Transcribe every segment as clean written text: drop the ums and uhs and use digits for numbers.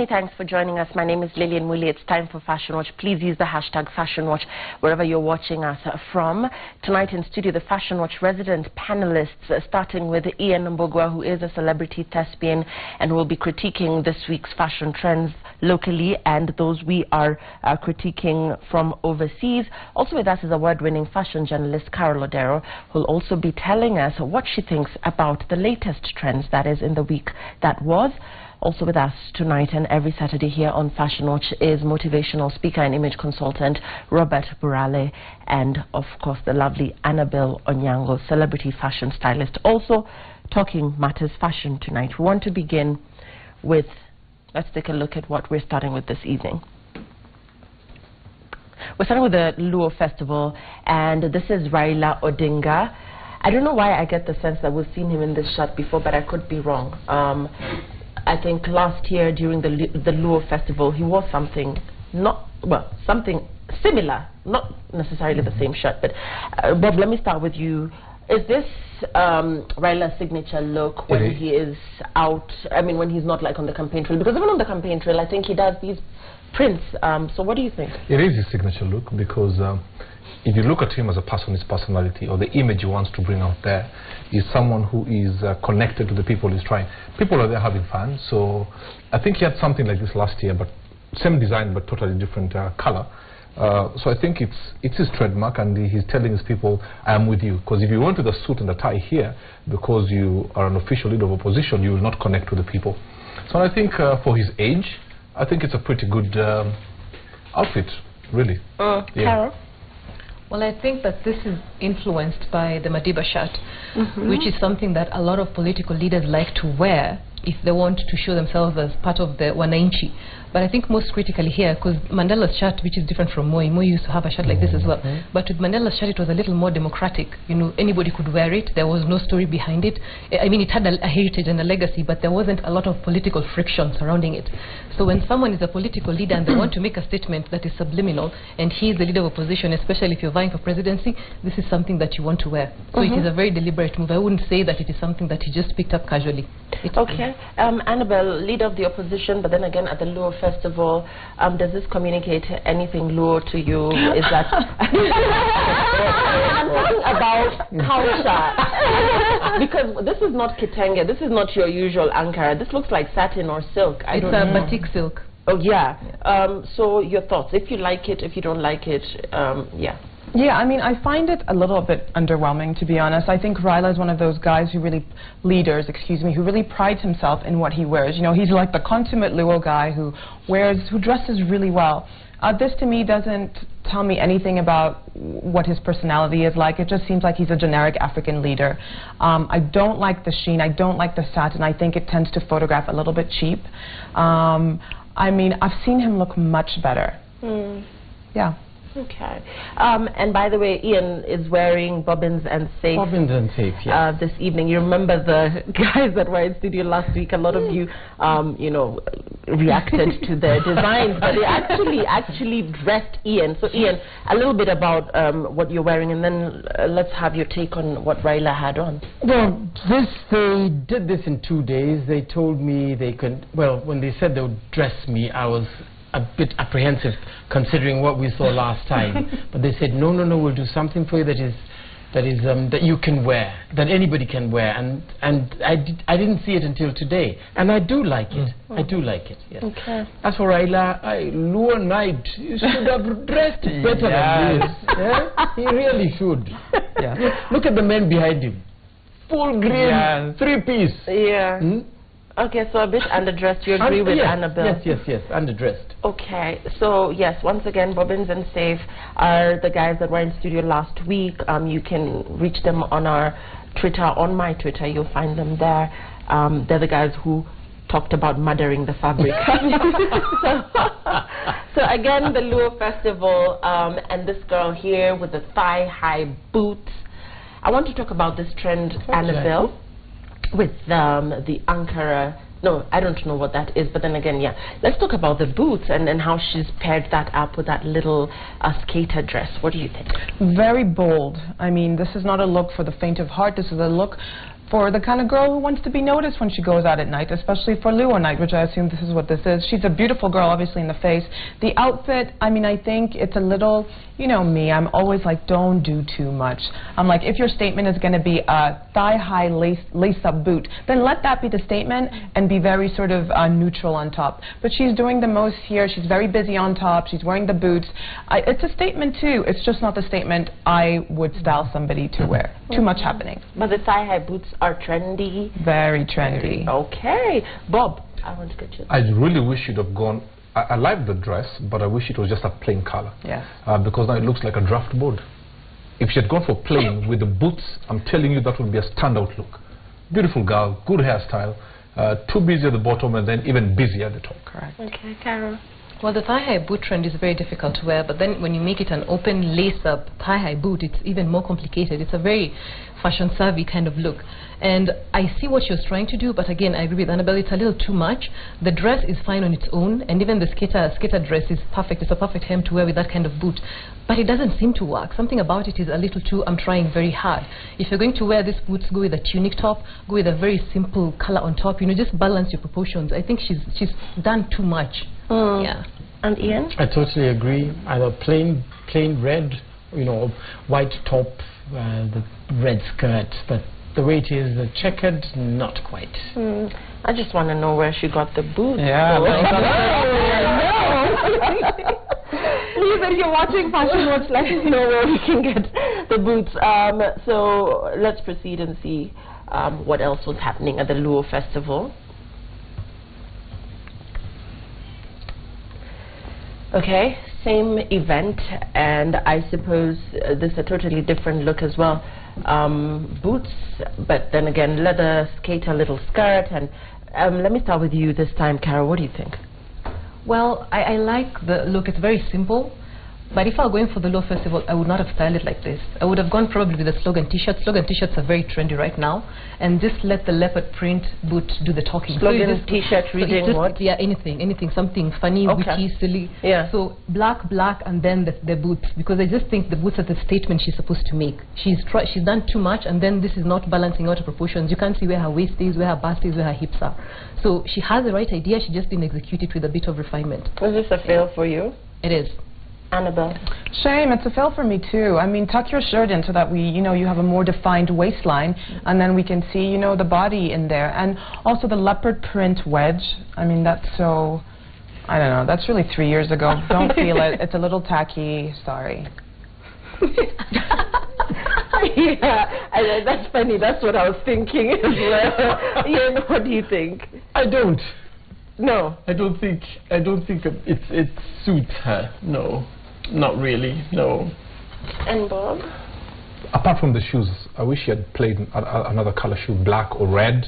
thanks for joining us. My name is Lillian Muli. It's time for Fashion Watch. Please use the hashtag Fashion Watch wherever you're watching us from. Tonight in studio, the Fashion Watch resident panelists, starting with Ian Mbogwa, who is a celebrity thespian and will be critiquing this week's fashion trends locally and those we are critiquing from overseas. Also with us is award-winning fashion journalist Carol Odero, who will also be telling us what she thinks about the latest trends that is in the week that was. Also with us tonight and every Saturday here on Fashion Watch is motivational speaker and image consultant Robert Burale, and of course the lovely Annabelle Onyango, celebrity fashion stylist, also talking matters fashion tonight. We want to begin with, let's take a look at what we're starting with this evening. We're starting with the Luo Festival, and this is Raila Odinga. I don't know why I get the sense that we've seen him in this shot before, but I could be wrong. I think last year during the Luo Festival, he wore something something similar, not necessarily the same shirt. But Bob, let me start with you. Is this Raila's signature look when he is out? I mean, when he's not like on the campaign trail? Because even on the campaign trail, I think he does these prints. So what do you think? It is his signature look because if you look at him as a person, his personality or the image he wants to bring out there is someone who is connected to the people he's trying. People are there having fun. So I think he had something like this last year, but same design but totally different color. So I think it's his trademark, and he's telling his people, I am with you. Because if you went with a suit and a tie here, because you are an official leader of opposition, you will not connect with the people. So I think for his age, I think it's a pretty good outfit, really. Carol? Well, I think that this is influenced by the Madiba shirt, which is something that a lot of political leaders like to wear if they want to show themselves as part of the Wananchi. But I think most critically here, because Mandela's shirt, which is different from Moi used to have a shirt like this as well. But with Mandela's shirt, it was a little more democratic. You know, anybody could wear it. There was no story behind it. I mean, it had a heritage and a legacy, but there wasn't a lot of political friction surrounding it. So when someone is a political leader and they want to make a statement that is subliminal, and he is the leader of opposition, especially if you're vying for presidency, this is something that you want to wear. So it is a very deliberate move. I wouldn't say that it is something that he just picked up casually. Okay. Annabelle, leader of the opposition, but then again at the Luo Festival, does this communicate anything Luo to you? Is that I'm talking about culture, because this is not kitenge, this is not your usual Ankara. This looks like satin or silk. It's a batik silk. Oh yeah. So your thoughts, if you like it, if you don't like it, yeah. Yeah, I mean, I find it a little bit underwhelming, to be honest. I think Raila is one of those guys who really, who really prides himself in what he wears. You know, he's like the consummate Luo guy who dresses really well. This to me doesn't tell me anything about what his personality is like. It just seems like he's a generic African leader. I don't like the sheen, I don't like the satin. I think it tends to photograph a little bit cheap. I mean, I've seen him look much better. Yeah. Okay. And by the way, Ian is wearing bobbins and safe. Bobbins and safe, yes. This evening. You remember the guys that were in studio last week? A lot of you, you know, reacted to their designs, but they actually dressed Ian. So Ian, a little bit about what you're wearing, and then let's have your take on what Raila had on. Well, they did this in 2 days. They told me they could, well, when they said they would dress me, I was a bit apprehensive considering what we saw last time. But they said, no, we'll do something for you that you can wear, that anybody can wear, and I didn't see it until today, and I do like it. I do like it. Yes. Okay. As for Raila, Luo Knight, you should have dressed better than this. Yeah? He really should. Look at the men behind him, full green, three-piece. Yeah. Okay, so a bit underdressed. You agree with Annabelle? Yes, underdressed. Okay, so yes, once again, Bobbins and Safe are the guys that were in studio last week. You can reach them on our Twitter, on my Twitter. You'll find them there. They're the guys who talked about murdering the fabric. So again, the Luo Festival, and this girl here with the thigh-high boots. I want to talk about this trend, Annabelle, with the Ankara. No, I don't know what that is, but then again, yeah. Let's talk about the boots and how she's paired that up with that little skater dress. What do you think? Very bold. I mean, this is not a look for the faint of heart. This is a look for the kind of girl who wants to be noticed when she goes out at night, especially for Luo night, which I assume this is what this is. She's a beautiful girl, obviously, in the face. The outfit, I mean, I think it's a little, you know me, I'm always like, don't do too much. I'm like, if your statement is going to be a thigh-high lace-up boot, then let that be the statement and be very sort of neutral on top. But she's doing the most here. She's very busy on top. She's wearing the boots. It's a statement, too. It's just not the statement I would style somebody to wear. Too much happening. But the thigh-high boots are trendy. Very trendy. Okay. Bob, I want to get you. I really wish you'd have gone. I like the dress, but I wish it was just a plain color. Yes. Because now it looks like a draft board. If she had gone for plain with the boots, I'm telling you that would be a standout look. Beautiful girl, good hairstyle, too busy at the bottom and then even busier at the top. Correct. Okay, Carol. Well, the thigh-high boot trend is very difficult to wear, but then when you make it an open lace-up thigh-high boot, it's even more complicated. It's a very fashion-savvy kind of look. And I see what she was trying to do, but again, I agree with Annabelle, it's a little too much. The dress is fine on its own, and even the skater dress is perfect. It's a perfect hem to wear with that kind of boot. But it doesn't seem to work. Something about it is a little too, I'm trying very hard. If you're going to wear these boots, go with a tunic top, go with a very simple color on top, you know, just balance your proportions. I think she's done too much. Yeah. And Ian? I totally agree. Either plain red, you know, white top, the red skirt, but the way it is, the checkered, not quite. I just want to know where she got the boots. Yeah. Please, if you're watching Fashion Watch, let us know where we can get the boots. So let's proceed and see what else was happening at the Luo Festival. Okay, same event, and I suppose this is a totally different look as well. Boots, but then again, leather skater, little skirt, and let me start with you this time, Carol. What do you think? Well, I like the look. It's very simple. But if I were going for the Luo Festival, I would not have styled it like this. I would have gone probably with a slogan t-shirt. Slogan t-shirts are very trendy right now. And just let the leopard print boot do the talking. Slogan t-shirt reading what? Yeah, anything, something funny, witty, silly. Yeah. So black, and then the boots. Because I just think the boots are the statement she's supposed to make. She's done too much, and then this is not balancing out her proportions. You can't see where her waist is, where her bust is, where her hips are. So she has the right idea, she just didn't execute it with a bit of refinement. Was this a fail for you? It is. Annabelle? Shame, it's a fail for me too. I mean, tuck your shirt in so that you have a more defined waistline, and then we can see, the body in there. And also the leopard print wedge. I mean, that's so, I don't know, that's really 3 years ago. Don't feel it. It's a little tacky. Sorry. Yeah, that's funny. That's what I was thinking as well. Ian, what do you think? I don't. No. I don't think it suits her. No. Not really, no. And Bob? Apart from the shoes, I wish she had played another color shoe, black or red,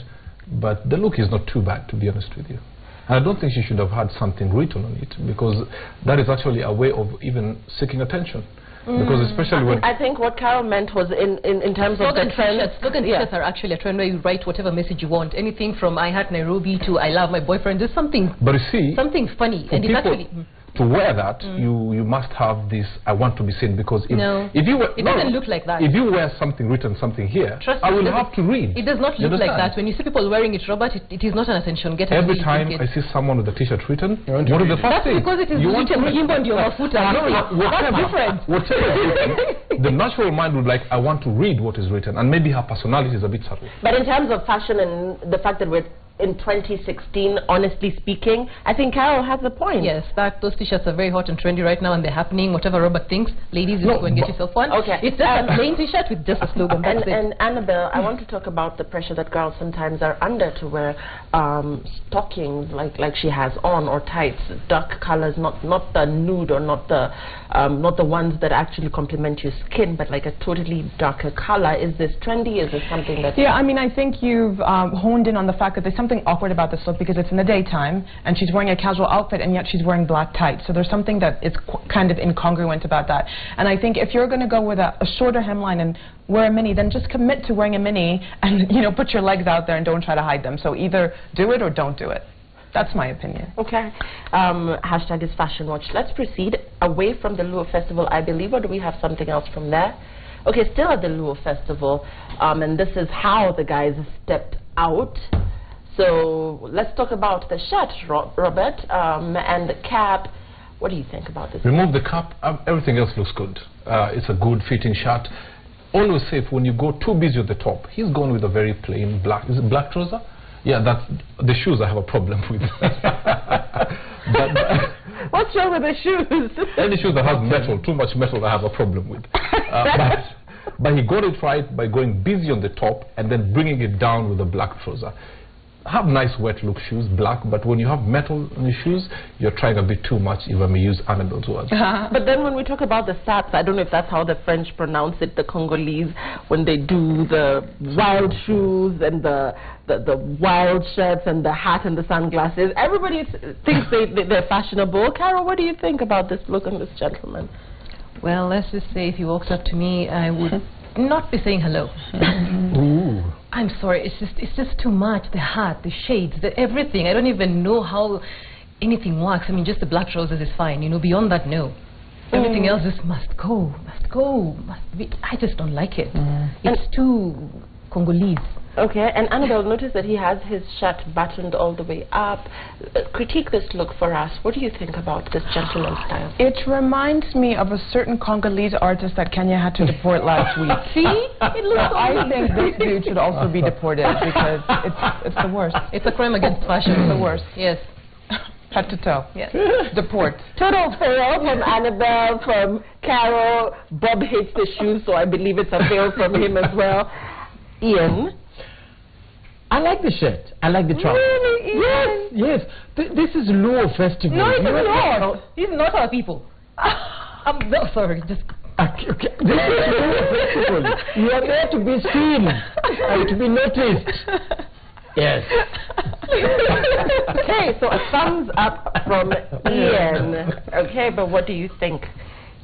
but the look is not too bad, to be honest with you. And I don't think she should have had something written on it, because that is actually a way of even seeking attention. Because especially when... I think what Carol meant was in terms of the trend. Slogan t-shirts are actually a trend where you write whatever message you want. Anything from I Heart Nairobi to I Love My Boyfriend. There's something... But you see... Something funny. And it's actually... To wear that, you must have this, I want to be seen, because if you wear... It doesn't look like that. If you wear something written, something here, I will have to read. It does not look like that. When you see people wearing it, Robert, it is not an attention getter. Every time I see someone with a t-shirt written, what is the first thing? That's because it is written Himbo Ndio Mafuta. That's different. Whatever is written, the natural mind would like, I want to read what is written, and maybe her personality is a bit subtle. But in terms of fashion and the fact that we're in 2016, honestly speaking, I think Carol has a point. Yes, those t-shirts are very hot and trendy right now, and they're happening. Whatever Robert thinks, ladies, go and get yourself one. Okay. It's just a plain t-shirt with just a slogan. That's it. And Annabelle, I want to talk about the pressure that girls sometimes are under to wear stockings like she has on, or tights, dark colors, not the nude, or not the ones that actually complement your skin, but like a totally darker color. Is this trendy? Is this something that... Yeah, I mean, I think you've honed in on the fact that there's something awkward about this look, because it's in the daytime and she's wearing a casual outfit and yet she's wearing black tights. So there's something that is kind of incongruent about that. And I think if you're going to go with a shorter hemline and wear a mini, then just commit to wearing a mini and put your legs out there and don't try to hide them. So either do it or don't do it. That's my opinion. Okay. Hashtag is Fashion Watch. Let's proceed away from the Luo Festival, I believe, or do we have something else from there? Okay, still at the Luo Festival, and this is how the guys stepped out. So let's talk about the shirt, Robert, and the cap. What do you think about this? Remove the cap, everything else looks good. It's a good fitting shirt. Always safe when you go too busy at the top. He's gone with a very plain black, is it black trouser? Yeah, that's the shoes I have a problem with. What's wrong with the shoes? Any shoes that has metal, too much metal, I have a problem with. But he got it right by going busy on the top and then bringing it down with a black trouser. Have nice wet look shoes, black, but when you have metal on your shoes, you're trying a bit too much, if I may use Annabelle's words. But then when we talk about the sats, I don't know if that's how the French pronounce it, the Congolese, when they do the wild shoes and the wild shirts and the hat and the sunglasses, everybody thinks they're fashionable. Carol, what do you think about this look on this gentleman? Well, let's just say if he walks up to me, I would not be saying hello. Ooh. I'm sorry, it's just too much. The hat, the shades, the everything. I don't even know how anything works. I mean, just the black trousers is fine. You know, beyond that, no. Everything else just must go, must be. I just don't like it. It's too Congolese. Okay, and Annabelle, notice that he has his shirt buttoned all the way up. Critique this look for us. What do you think about this gentleman's style? It reminds me of a certain Congolese artist that Kenya had to deport last week. See? It looks I think this dude should also be deported because it's the worst. It's a crime against fashion. It's the worst. Yes. Head to toe. Yes. Deport. Total fail from Annabelle, from Carol. Bob hates the shoes, so I believe it's a fail from him as well. Ian? I like the shirt. I like the trousers. Really? Yes, yes. This is Luo Festival. No, he's not. He's not our people. I'm no, sorry. Just okay. This is Luo Festival. You are there to be seen and to be noticed. Yes. Okay, so a thumbs up from Ian. Okay, but what do you think?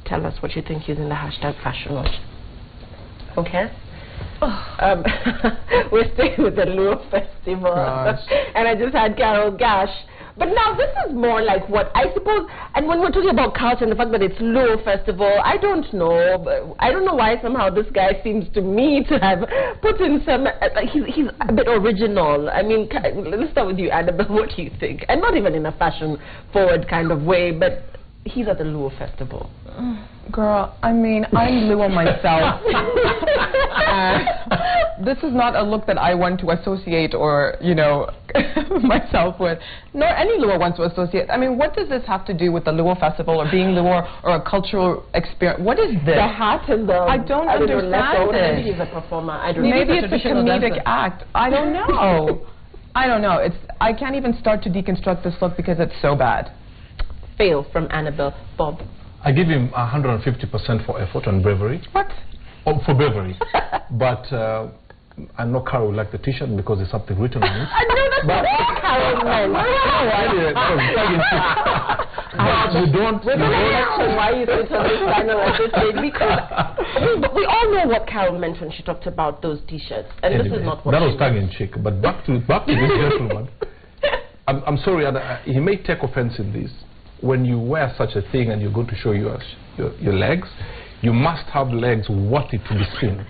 Tell us what you think using the hashtag FashionWatch. Okay? We're staying with the Luo Festival. And I just had Carol Gash. But now this is more like what I suppose, and when we're talking about culture and the fact that it's Luo Festival, I don't know. I don't know why somehow this guy seems to me to have put in some, he's a bit original. I mean, let's start with you, Annabelle. What do you think? And not even in a fashion-forward kind of way, but he's at the Luo Festival. Girl, I mean, I'm Luo myself. This is not a look that I want to associate or, you know, myself with, nor any Luo wants to associate. I mean, what does this have to do with the Luo Festival or being Luo or a cultural experience? What is this? The hat and the... I don't understand this. Maybe he's a performer. I don't know. Maybe it's a comedic act. I don't know. I don't know. I can't even start to deconstruct this look because it's so bad. Fail from Annabelle. Bob? I give him 150% for effort and bravery. What? Oh, for bravery. But I know Carol would like the t-shirt because there's something written on it. I know that's what Carol meant. You don't... We're going to mention why you sit on this panel at this stage because we all know what Carol meant when she talked about those t-shirts. And anyway, this is not what that was tongue-in-cheek. But back to this gentleman. I'm sorry, he may take offense in this. When you wear such a thing and you're going to show your legs, you must have legs worthy to be seen.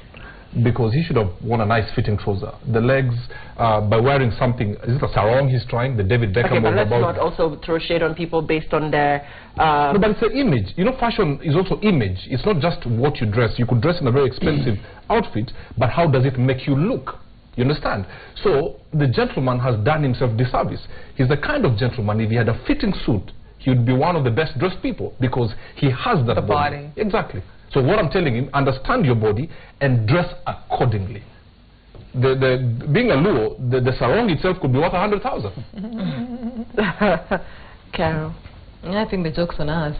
Because he should have worn a nice fitting trouser. The legs, by wearing something, is it a sarong he's trying? The David Beckham. Okay, but let's not also throw shade on people based on their... No, but it's an image. You know, fashion is also image. It's not just what you dress. You could dress in a very expensive outfit, but how does it make you look? You understand? So, the gentleman has done himself disservice. He's the kind of gentleman, if he had a fitting suit, he would be one of the best dressed people because he has that body. Exactly. So what I'm telling him, understand your body and dress accordingly. Being a Luo, the sarong itself could be worth 100,000. Carol? I think the joke's on us.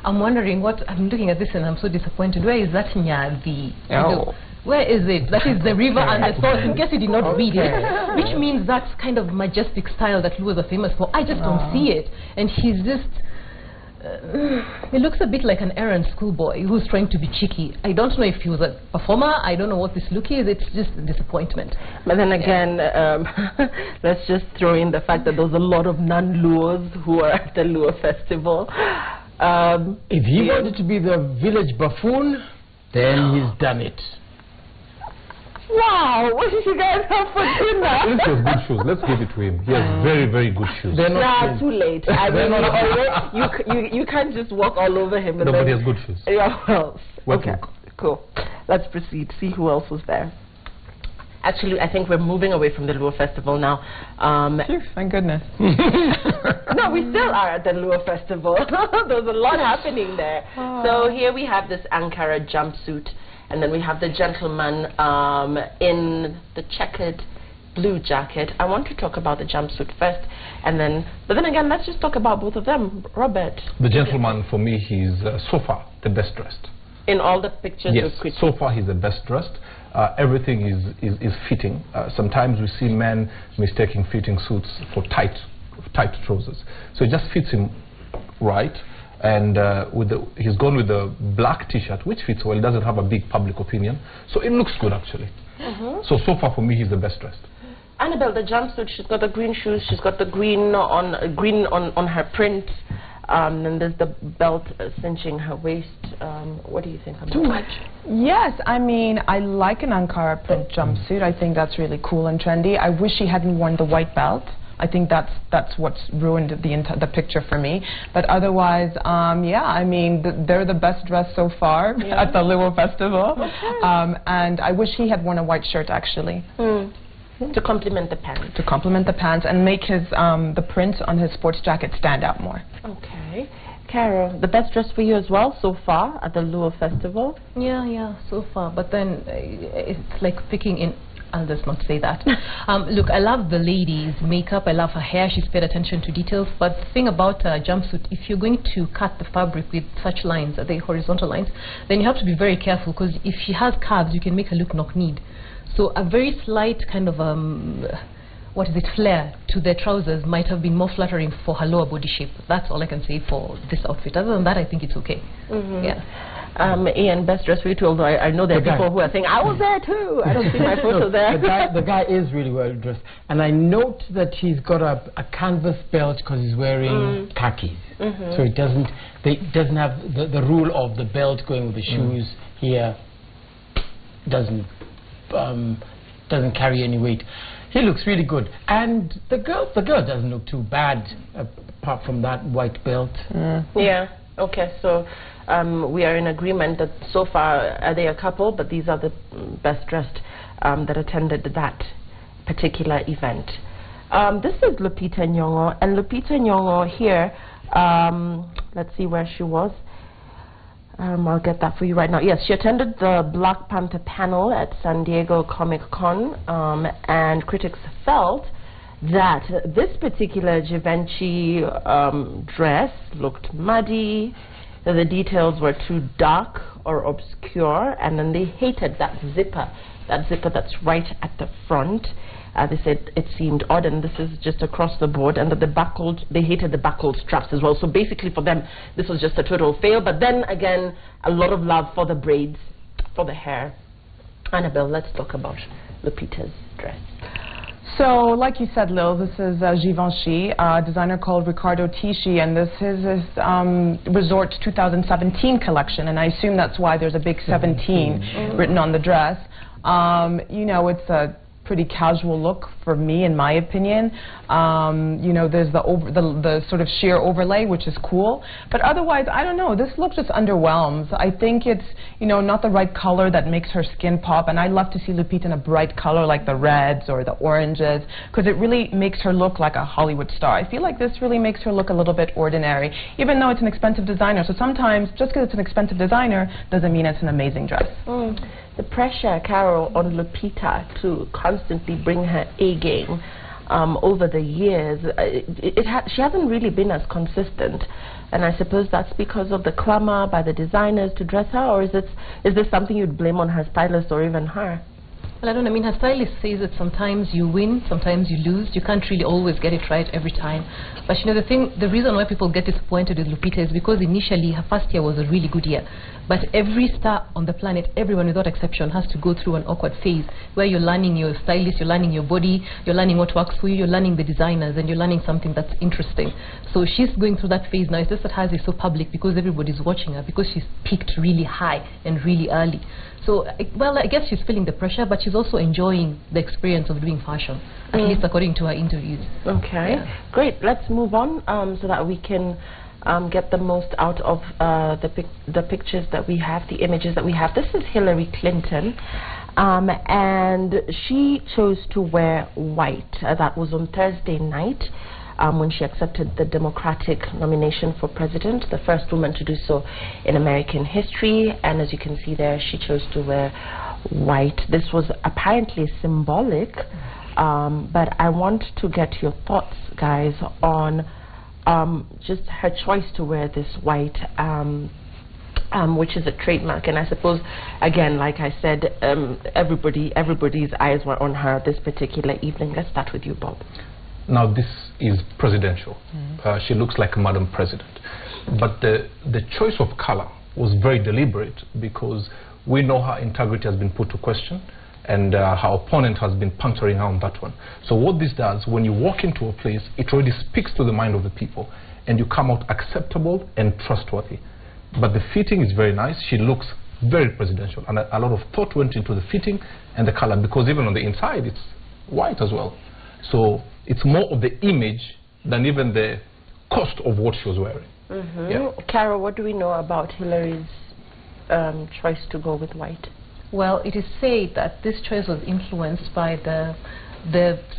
I'm wondering what, I'm looking at this and I'm so disappointed. Where is that Nyadi? Oh. Where is it? That is the river and the source, in case you did not read it. Which means that's kind of majestic style that Luos are famous for. I just don't see it. And he's just... he looks a bit like an errant schoolboy who's trying to be cheeky. I don't know if he was a performer. I don't know what this look is. It's just a disappointment. But then again, let's just throw in the fact that there's a lot of non-Luos who are at the Luo Festival. If he wanted to be the village buffoon, Then he's done it. Wow, what did you guys have for dinner? This was good shoes. Let's give it to him. He has very, very good shoes. They're not Nah, too late. I mean, you can't just walk all over him. And Nobody has good shoes. Yeah, well, Wet okay, look. cool. Let's proceed. See who else was there. Actually, I think we're moving away from the Luo Festival now. Phew, thank goodness. No, we still are at the Luo Festival. There's a lot happening there. So here we have this Ankara jumpsuit, and then we have the gentleman in the checkered blue jacket. I want to talk about the jumpsuit first, and then, but then again, let's just talk about both of them. Robert. The gentleman, for me, he's so far the best dressed. In all the pictures Yes, you've critiqued. so far he's the best dressed. Everything is fitting. Sometimes we see men mistaking fitting suits for tight trousers. So it just fits him right. And he's gone with the black T-shirt, which fits well. It doesn't have a big public opinion. So it looks good, actually. So far for me, he's the best dressed. Annabelle, the jumpsuit, she's got the green shoes, she's got the green on her print. And there's the belt cinching her waist. What do you think about that? Too much. Yes, I mean, I like an Ankara print jumpsuit. I think that's really cool and trendy. I wish she hadn't worn the white belt. I think that's what's ruined the picture for me. But otherwise, yeah, I mean, they're the best dressed so far at the Luo Festival. Okay. And I wish he had worn a white shirt, actually. To complement the pants. To complement the pants and make his the print on his sports jacket stand out more. Okay. Carol, the best dress for you as well so far at the Luo Festival? Yeah, so far. But then it's like picking in. I'll just not say that. Look, I love the lady's makeup. I love her hair. She's paid attention to details. But the thing about a jumpsuit, if you're going to cut the fabric with such lines, the horizontal lines, then you have to be very careful, because if she has curves, you can make her look knock-kneed. So a very slight kind of flare to the trousers might have been more flattering for her lower body shape. That's all I can say for this outfit. Other than that, I think it's okay. Yeah. Ian, best dress for you too, although I know there are people who are saying, I was there too. I don't see my photo there. The guy is really well dressed. And I note that he's got a canvas belt because he's wearing khakis. So it doesn't have the rule of the belt going with the shoes here. Doesn't carry any weight. He looks really good, and the girl doesn't look too bad, apart from that white belt. Yeah. Okay. So we are in agreement that so far they are a couple, but these are the best dressed that attended that particular event. This is Lupita Nyong'o, and Lupita Nyong'o here. Let's see where she was. I'll get that for you right now. Yes, she attended the Black Panther panel at San Diego Comic-Con, and critics felt that this particular Givenchy dress looked muddy, that the details were too dark or obscure, and then they hated that zipper that's right at the front. They said it seemed odd, and this is just across the board, and that they hated the buckled straps as well. So basically for them, this was just a total fail. But then again, a lot of love for the braids, for the hair. Annabelle, let's talk about Lupita's dress. So, like you said, Lil, this is Givenchy, a designer called Riccardo Tisci, and this is his Resort 2017 collection, and I assume that's why there's a big 17 written on the dress. You know, it's a pretty casual look for me, in my opinion. You know, there's the sort of sheer overlay, which is cool, but otherwise, I don't know, this look just underwhelms. I think it's, you know, not the right color that makes her skin pop, and I love to see Lupita in a bright color like the reds or the oranges, because it really makes her look like a Hollywood star. I feel like this really makes her look a little bit ordinary, even though it's an expensive designer. So sometimes, just because it's an expensive designer doesn't mean it's an amazing dress. The pressure, Carol, on Lupita to constantly bring her A game over the years, she hasn't really been as consistent, and I suppose that's because of the clamor by the designers to dress her, or is this something you'd blame on her stylist or even her? Well, I don't know. I mean, her stylist says that sometimes you win, sometimes you lose. You can't really always get it right every time. But you know, the reason why people get disappointed with Lupita is because initially her first year was a really good year. But every star on the planet, everyone without exception, has to go through an awkward phase where you're learning your stylist, you're learning your body, you're learning what works for you, you're learning the designers, and you're learning something that's interesting. So she's going through that phase now. It's just that hers is so public because everybody's watching her, because she's peaked really high and really early. So, well, I guess she's feeling the pressure, but she's also enjoying the experience of doing fashion, at least according to her interviews. Okay, great. Let's move on so that we can get the most out of the pictures that we have, the images that we have. This is Hillary Clinton, and she chose to wear white. That was on Thursday night. When she accepted the Democratic nomination for president, the first woman to do so in American history. And as you can see there, she chose to wear white. This was apparently symbolic, but I want to get your thoughts, guys, on just her choice to wear this white, which is a trademark. And I suppose, again, like I said, everybody's eyes were on her this particular evening. Let's start with you, Bob. Now, this is presidential. She looks like a Madam President. But the choice of color was very deliberate, because we know her integrity has been put to question, and her opponent has been puncturing her on that one. So what this does, when you walk into a place, it already speaks to the mind of the people, and you come out acceptable and trustworthy. But the fitting is very nice. She looks very presidential, and a lot of thought went into the fitting and the color, because even on the inside, it's white as well. So it's more of the image than even the cost of what she was wearing. Carol, what do we know about Hillary's choice to go with white? Well, it is said that this choice was influenced by the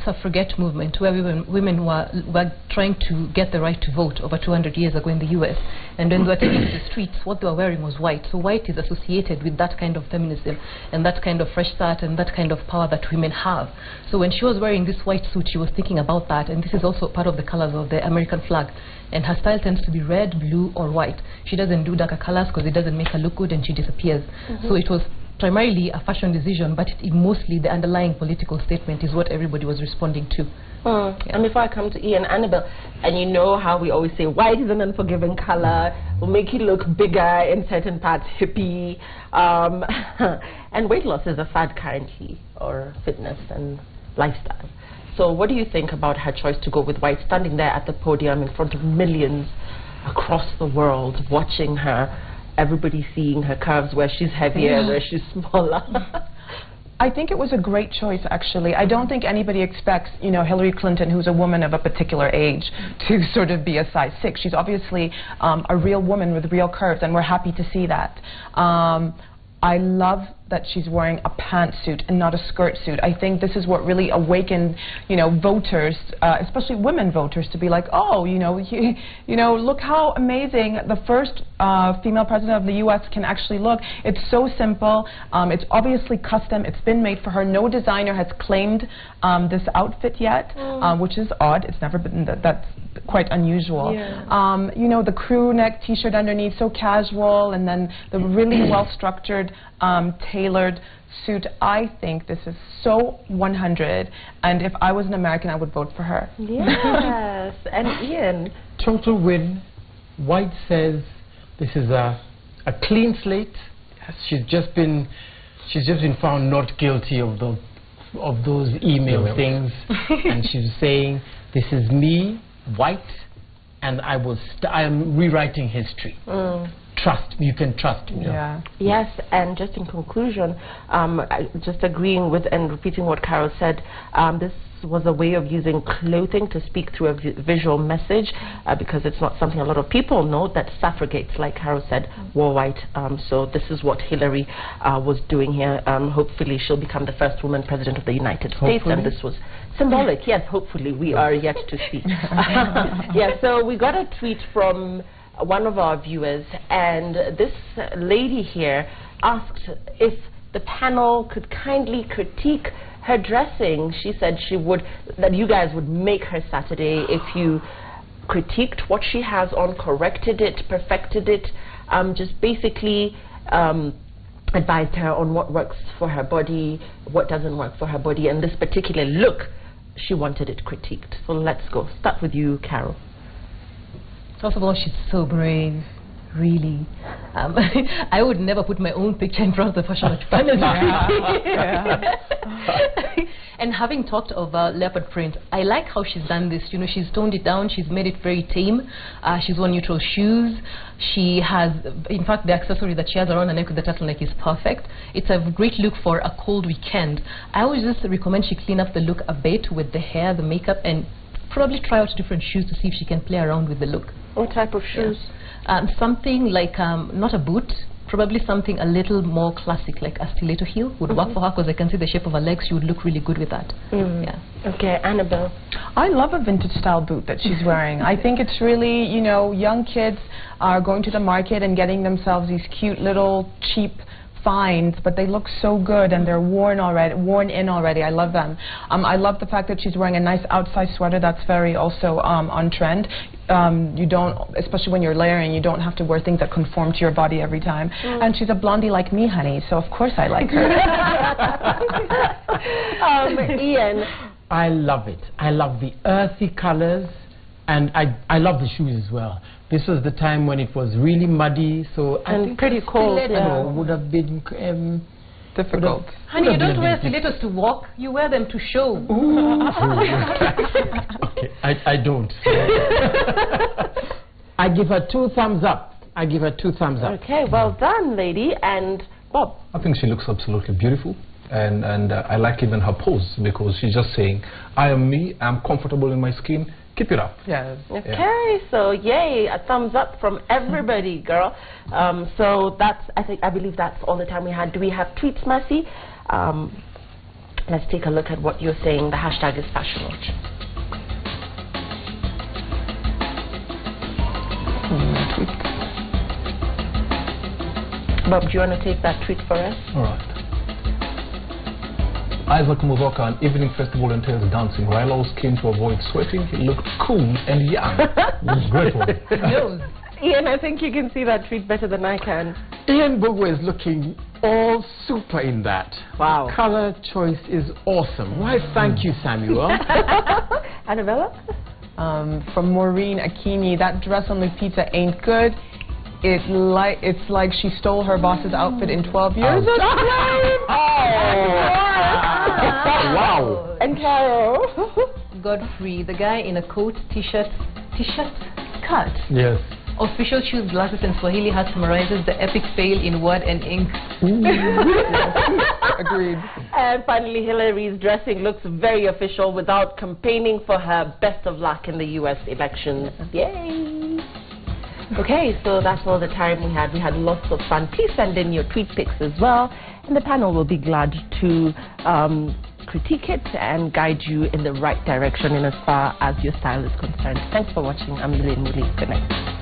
suffragette movement, where women were trying to get the right to vote over 200 years ago in the US. And when they were taking to the streets, what they were wearing was white. So white is associated with that kind of feminism and that kind of fresh start and that kind of power that women have. So when she was wearing this white suit, she was thinking about that. And this is also part of the colors of the American flag. And her style tends to be red, blue, or white. She doesn't do darker colors because it doesn't make her look good, and she disappears. So it was primarily a fashion decision, but mostly the underlying political statement is what everybody was responding to. And before I come to Ian, Annabelle, and you know how we always say white is an unforgiving color, will make you look bigger in certain parts, hippie, and weight loss is a fad currently, or fitness and lifestyle. So what do you think about her choice to go with white, standing there at the podium in front of millions across the world, watching her, everybody seeing her curves, where she's heavier, where she's smaller? I think it was a great choice, actually. I don't think anybody expects, you know, Hillary Clinton, who's a woman of a particular age, to sort of be a size 6. She's obviously a real woman with real curves, and we're happy to see that. I love that she's wearing a pantsuit and not a skirt suit. I think this is what really awakened, you know, voters, especially women voters, to be like, oh, you know, look how amazing the first female president of the U.S. can actually look. It's so simple. It's obviously custom. It's been made for her. No designer has claimed this outfit yet, which is odd. It's never been that's quite unusual. You know, the crew neck T-shirt underneath, so casual, and then the really well-structured, tailored suit. I think this is so 100, and if I was an American, I would vote for her. Yes. And Ian? Total win. White says this is a clean slate. She's just been found not guilty of those email things, and she's saying, this is me, white, and I am rewriting history. Trust, you can trust me. Yes, and just in conclusion, just agreeing with and repeating what Carol said, this was a way of using clothing to speak through a visual message, because it's not something a lot of people know, that suffragettes, like Carol said, wore white. So this is what Hillary was doing here. Hopefully she'll become the first woman president of the United States, and this was symbolic. Yes, hopefully. We are yet to see. Yeah, so we got a tweet from one of our viewers, and this lady here asked if the panel could kindly critique her dressing. She said that you guys would make her Saturday if you critiqued what she has on, corrected it, perfected it, just basically advised her on what works for her body, what doesn't work for her body, and this particular look, she wanted it critiqued. So let's go. Start with you, Carol. First of all, she's so brave, really. I would never put my own picture in front of the fashion panel. And having talked about leopard print, I like how she's done this. You know, she's toned it down. She's made it very tame. She's worn neutral shoes. She has, in fact, the accessory that she has around her neck with the turtleneck is perfect. It's a great look for a cold weekend. I always just recommend she clean up the look a bit with the hair, the makeup, and probably try out different shoes to see if she can play around with the look. What type of shoes? Something like, not a boot, probably something a little more classic, like a stiletto heel would work for her, because I can see the shape of her legs. She would look really good with that. Yeah. Okay, Annabelle. I love a vintage style boot that she's wearing. I think it's really, you know, young kids are going to the market and getting themselves these cute little cheap finds, but they look so good and they're worn in already. I love them. I love the fact that she's wearing a nice outside sweater that's very also on trend. You don't, especially when you're layering, you don't have to wear things that conform to your body every time. And she's a blondie like me, honey, so of course I like her. Ian. I love it. I love the earthy colors, and I love the shoes as well. This was the time when it was really muddy, so I think pretty cold. would have been difficult. Honey, you don't wear stilettos to walk. You wear them to show. Okay, I don't. I give her 2 thumbs up. I give her 2 thumbs up. Okay, well done, lady. And Bob? I think she looks absolutely beautiful. And I like even her pose, because she's just saying, I am me, I'm comfortable in my skin, keep it up. Yes. Okay, so yay, a thumbs up from everybody, girl. So that's, I believe that's all the time we had. Do we have tweets, Mercy? Let's take a look at what you're saying. The hashtag is Fashion Watch. Bob, do you want to take that tweet for us? All right. Isaac Muzoka, an evening festival entails dancing. Raila was keen to avoid sweating. He looked cool and young. It was a great one. Ian, I think you can see that tweet better than I can. Ian Bugwe is looking all super in that. Wow. The color choice is awesome. Why, thank you, Samuel. Annabella? From Maureen Akini, that dress on Lupita ain't good. It's like she stole her boss's outfit in 12 years. Wow. And Carol? Godfrey, the guy in a coat, t-shirt, skirt. Yes. Official shoes, glasses, and Swahili hat summarizes the epic fail in word and ink. Agreed. And finally, Hillary's dressing looks very official without campaigning for her best of luck in the U.S. elections. Yay! Okay, so that's all the time we had. We had lots of fun. Please send in your tweet pics as well, and the panel will be glad to critique it and guide you in the right direction in as far as your style is concerned. Thanks for watching. I'm Lillian Moody. Good night.